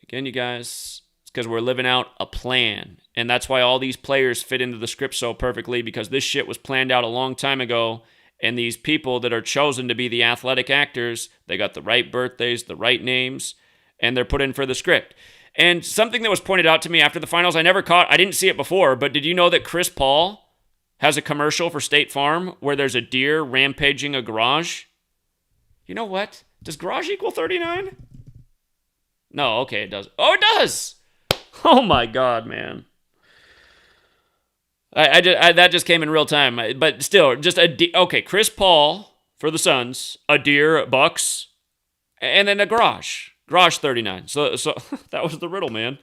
Again, you guys, it's because we're living out a plan. And that's why all these players fit into the script so perfectly, because this shit was planned out a long time ago. And these people that are chosen to be the athletic actors, they got the right birthdays, the right names, and they're put in for the script. And something that was pointed out to me after the finals, I didn't see it before, but did you know that Chris Paul has a commercial for State Farm where there's a deer rampaging a garage? You know what? Does garage equal 39? No, okay, it does. Oh, it does! Oh my God, man. That just came in real time. But still, just okay, Chris Paul for the Suns, a deer, Bucks, and then a garage. Garage 39. So that was the riddle, man.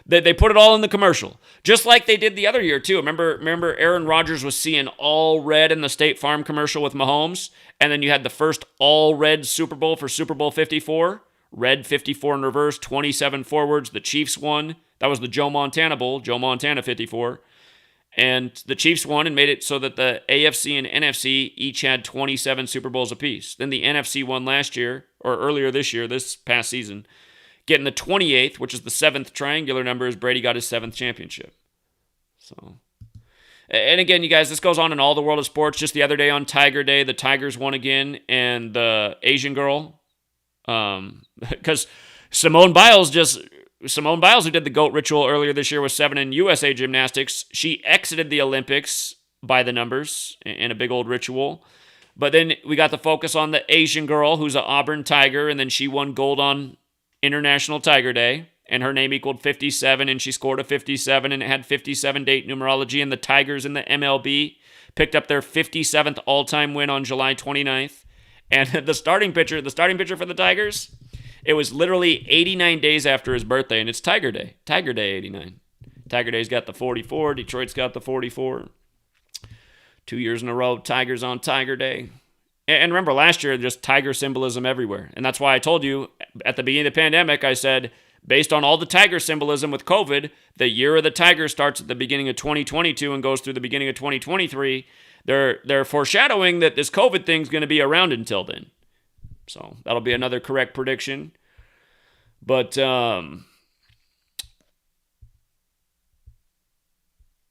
They put it all in the commercial. Just like they did the other year, too. Remember Aaron Rodgers was seeing all red in the State Farm commercial with Mahomes? And then you had the first all red Super Bowl for Super Bowl 54. Red 54 in reverse, 27 forwards. The Chiefs won. That was the Joe Montana Bowl. Joe Montana 54. And the Chiefs won and made it so that the AFC and NFC each had 27 Super Bowls apiece. Then the NFC won last year, or earlier this year, this past season, getting the 28th, which is the 7th triangular number, as Brady got his 7th championship. So, and again, you guys, this goes on in all the world of sports. Just the other day on Tiger Day, the Tigers won again, and the Asian girl, because Simone Biles, who did the GOAT ritual earlier this year, was 7 in USA Gymnastics. She exited the Olympics by the numbers in a big old ritual. But then we got the focus on the Asian girl, who's an Auburn Tiger, and then she won gold on International Tiger Day, and her name equaled 57, and she scored a 57, and it had 57 date numerology, and the Tigers in the MLB picked up their 57th all-time win on July 29th. And the starting pitcher for the Tigers, it was literally 89 days after his birthday, and it's Tiger Day. Tiger Day 89. Tiger Day's got the 44. Detroit's got the 44. 2 years in a row, Tigers on Tiger Day. And remember, last year, just Tiger symbolism everywhere. And that's why I told you at the beginning of the pandemic, I said, based on all the Tiger symbolism with COVID, the year of the Tiger starts at the beginning of 2022 and goes through the beginning of 2023. They're foreshadowing that this COVID thing's going to be around until then. So that'll be another correct prediction. But,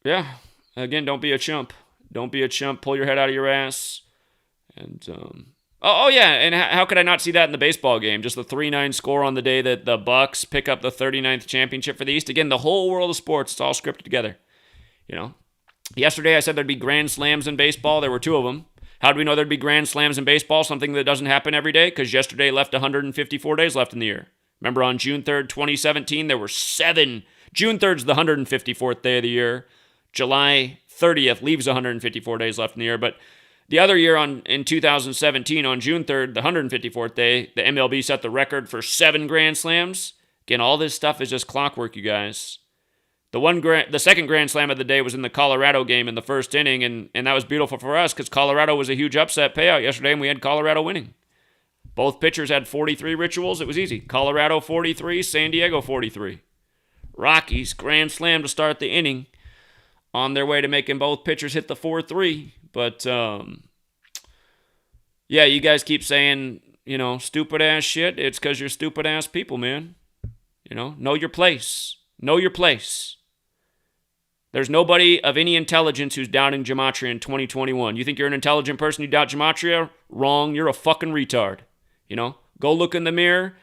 yeah, again, don't be a chump. Don't be a chump. Pull your head out of your ass. And, yeah, and how could I not see that in the baseball game? Just the 3-9 score on the day that the Bucks pick up the 39th championship for the East. Again, the whole world of sports, it's all scripted together. You know, yesterday I said there'd be grand slams in baseball. There were 2 of them. How do we know there'd be grand slams in baseball? Something that doesn't happen every day? Because yesterday left 154 days left in the year. Remember on June 3rd, 2017, there were 7. June 3rd's the 154th day of the year. July 30th leaves 154 days left in the year. But the other year in 2017, on June 3rd, the 154th day, the MLB set the record for 7 Grand Slams. Again, all this stuff is just clockwork, you guys. The second Grand Slam of the day was in the Colorado game in the first inning, and that was beautiful for us because Colorado was a huge upset payout yesterday, and we had Colorado winning. Both pitchers had 43 rituals. It was easy. Colorado 43, San Diego 43. Rockies, Grand Slam to start the inning, on their way to making both pitchers hit the 4-3. But, yeah, you guys keep saying, stupid-ass shit. It's because you're stupid-ass people, man. Know your place. Know your place. There's nobody of any intelligence who's doubting Gematria in 2021. You think you're an intelligent person, you doubt Gematria? Wrong. You're a fucking retard. Go look in the mirror.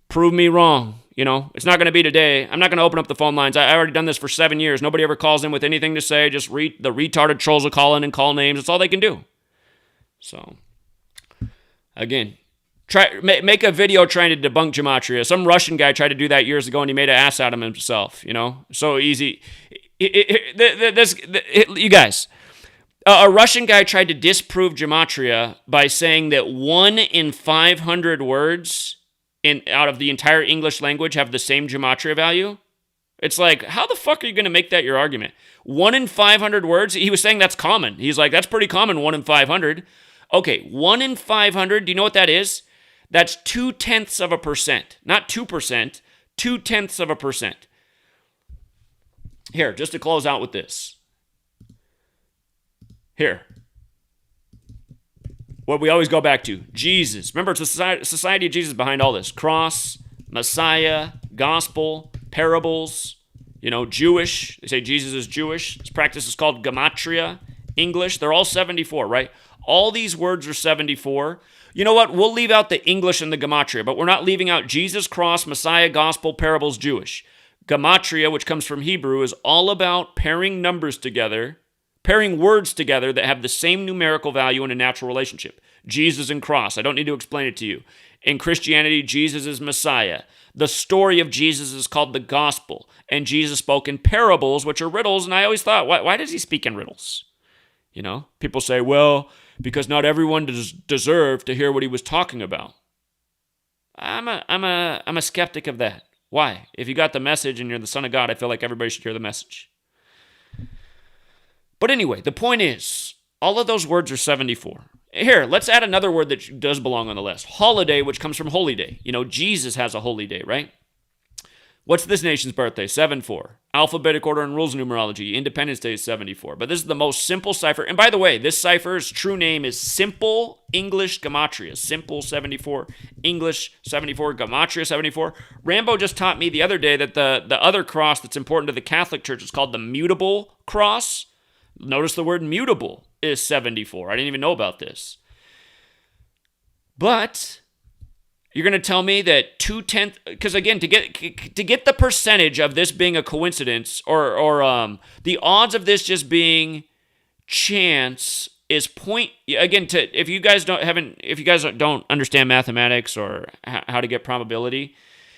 Prove me wrong. It's not going to be today. I'm not going to open up the phone lines. I already done this for 7 years. Nobody ever calls in with anything to say. Just the retarded trolls will call in and call names. That's all they can do. So, again, make a video trying to debunk Gematria. Some Russian guy tried to do that years ago, and he made an ass out of himself. So easy. You guys, a Russian guy tried to disprove Gematria by saying that 1 in 500 words out of the entire English language have the same Gematria value. It's like, how the fuck are you going to make that your argument? 1 in 500 words? He was saying that's common. He's like, that's pretty common, 1 in 500. Okay, 1 in 500, do you know what that is? That's 0.2%. Not 2%, 0.2%. Here, just to close out with this. Here. What we always go back to. Jesus. Remember, it's the society of Jesus behind all this. Cross, Messiah, gospel, parables, Jewish. They say Jesus is Jewish. This practice is called Gematria. English. They're all 74, right? All these words are 74. You know what? We'll leave out the English and the Gematria, but we're not leaving out Jesus, cross, Messiah, gospel, parables, Jewish. Gematria, which comes from Hebrew, is all about pairing numbers together, pairing words together that have the same numerical value in a natural relationship. Jesus and cross. I don't need to explain it to you. In Christianity, Jesus is Messiah. The story of Jesus is called the gospel, and Jesus spoke in parables, which are riddles, and I always thought, why does he speak in riddles? People say, well, because not everyone deserved to hear what he was talking about. I'm a skeptic of that. Why? If you got the message and you're the Son of God, I feel like everybody should hear the message. But anyway, the point is, all of those words are 74. Here, let's add another word that does belong on the list. Holiday, which comes from holy day. Jesus has a holy day, right? What's this nation's birthday? 7-4. Alphabetic order and rules of numerology. Independence Day is 74. But this is the most simple cipher. And by the way, this cipher's true name is Simple English Gematria. Simple 74, English 74, Gematria 74. Rambo just taught me the other day that the other cross that's important to the Catholic Church is called the mutable cross. Notice the word mutable is 74. I didn't even know about this. But you're going to tell me that 2/10, because again, to get the percentage of this being a coincidence or the odds of this just being chance is if you guys don't understand mathematics or how to get probability,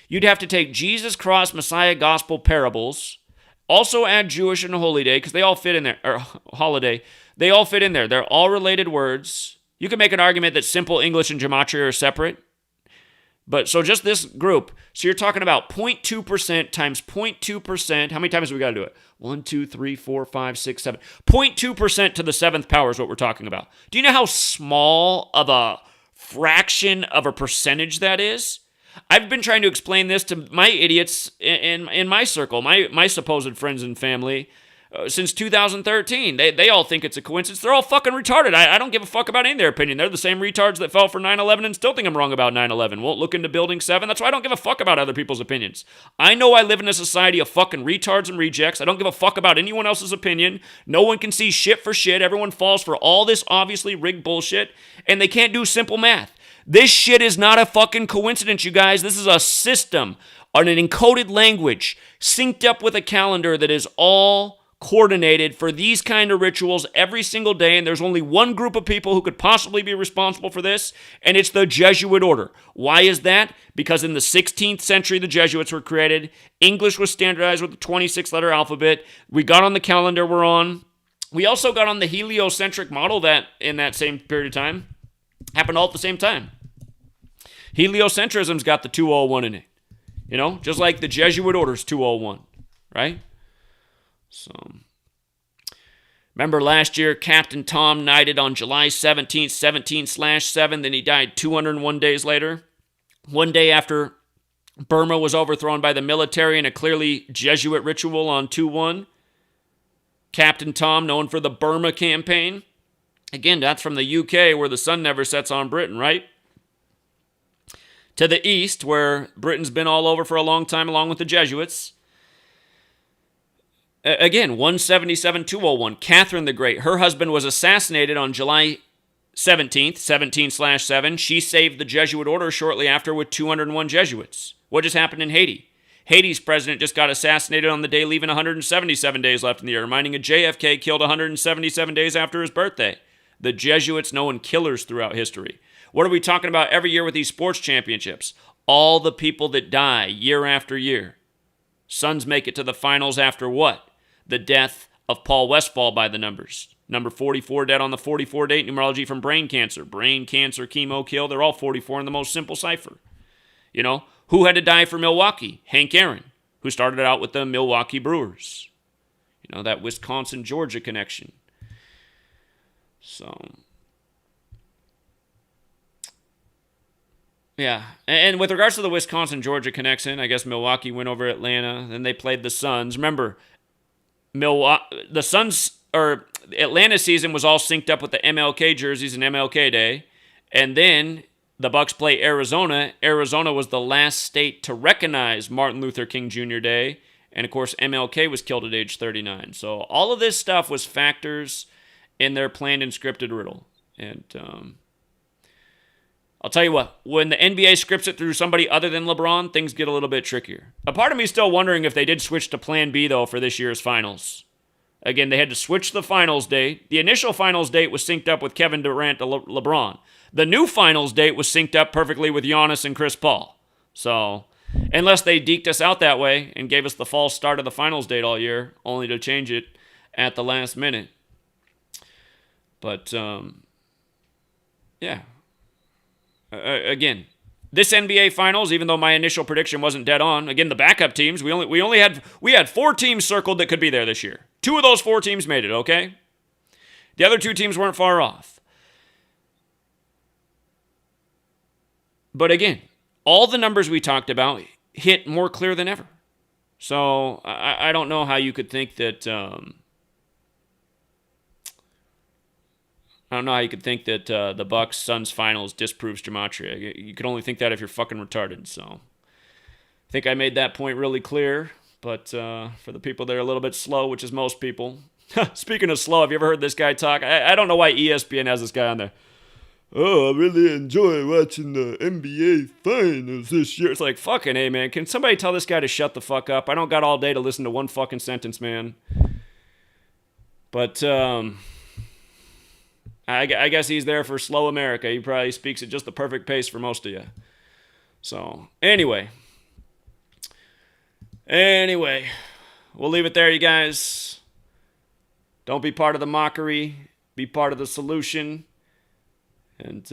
you'd have to take Jesus, cross, Messiah, gospel, parables, also add Jewish and holy day because they all fit in there, or holiday, they all fit in there. They're all related words. You can make an argument that simple English and Gematria are separate. But so just this group, so you're talking about 0.2% times 0.2%. How many times have we got to do it? 1, 2, 3, 4, 5, 6, 7. 0.2% to the 7th power is what we're talking about. Do you know how small of a fraction of a percentage that is? I've been trying to explain this to my idiots in my circle, my supposed friends and family, since 2013. They all think it's a coincidence. They're all fucking retarded. I don't give a fuck about any of their opinion. They're the same retards that fell for 9/11 and still think I'm wrong about 9/11. Won't look into Building 7. That's why I don't give a fuck about other people's opinions. I know I live in a society of fucking retards and rejects. I don't give a fuck about anyone else's opinion. No one can see shit for shit. Everyone falls for all this obviously rigged bullshit, and they can't do simple math. This shit is not a fucking coincidence, you guys. This is a system on an encoded language synced up with a calendar that is all coordinated for these kind of rituals every single day, and there's only one group of people who could possibly be responsible for this, and it's the Jesuit order. Why is that? Because in the 16th century, the Jesuits were created. English was standardized with the 26-letter alphabet. We got on the calendar we're on. We also got on the heliocentric model that in that same period of time happened all at the same time. Heliocentrism's got the 201 in it. Just like the Jesuit order's 201, right? So, remember last year, Captain Tom knighted on July 17th, 17/7, then he died 201 days later. One day after Burma was overthrown by the military in a clearly Jesuit ritual on 2/1. Captain Tom, known for the Burma campaign. Again, that's from the UK, where the sun never sets on Britain, right? To the east, where Britain's been all over for a long time, along with the Jesuits. Again, 177-201, Catherine the Great. Her husband was assassinated on July 17th, 17/7. She saved the Jesuit order shortly after with 201 Jesuits. What just happened in Haiti? Haiti's president just got assassinated on the day, leaving 177 days left in the year, reminding a JFK killed 177 days after his birthday. The Jesuits known killers throughout history. What are we talking about every year with these sports championships? All the people that die year after year. Suns make it to the finals after what? The death of Paul Westphal by the numbers. Number 44 dead on the 44 date, numerology from brain cancer. Brain cancer, chemo kill, they're all 44 in the most simple cipher. Who had to die for Milwaukee? Hank Aaron, who started out with the Milwaukee Brewers. That Wisconsin-Georgia connection. So, yeah. And with regards to the Wisconsin-Georgia connection, I guess Milwaukee went over Atlanta. Then they played the Suns. Remember, the Suns, or Atlanta season was all synced up with the MLK jerseys and MLK Day. And then the Bucks play Arizona. Arizona was the last state to recognize Martin Luther King Jr. Day. And, of course, MLK was killed at age 39. So all of this stuff was factors in their planned and scripted riddle. And I'll tell you what, when the NBA scripts it through somebody other than LeBron, things get a little bit trickier. A part of me is still wondering if they did switch to Plan B, though, for this year's finals. Again, they had to switch the finals date. The initial finals date was synced up with Kevin Durant to LeBron. The new finals date was synced up perfectly with Giannis and Chris Paul. So, unless they deked us out that way and gave us the false start of the finals date all year, only to change it at the last minute. But, yeah. Again, this NBA Finals, even though my initial prediction wasn't dead on, again, the backup teams, we had 4 teams circled that could be there this year. 2 of those 4 teams made it, okay? The other 2 teams weren't far off. But again, all the numbers we talked about hit more clear than ever. So I don't know how you could think that. I don't know how you could think that the Bucks Suns finals disproves Gematria. You could only think that if you're fucking retarded. So I think I made that point really clear. But for the people that are a little bit slow, which is most people. Speaking of slow, have you ever heard this guy talk? I don't know why ESPN has this guy on there. Oh, I really enjoy watching the NBA finals this year. It's like, fucking A, man. Can somebody tell this guy to shut the fuck up? I don't got all day to listen to one fucking sentence, man. But, I guess he's there for slow America. He probably speaks at just the perfect pace for most of you. So, anyway, we'll leave it there, you guys. Don't be part of the mockery. Be part of the solution. And,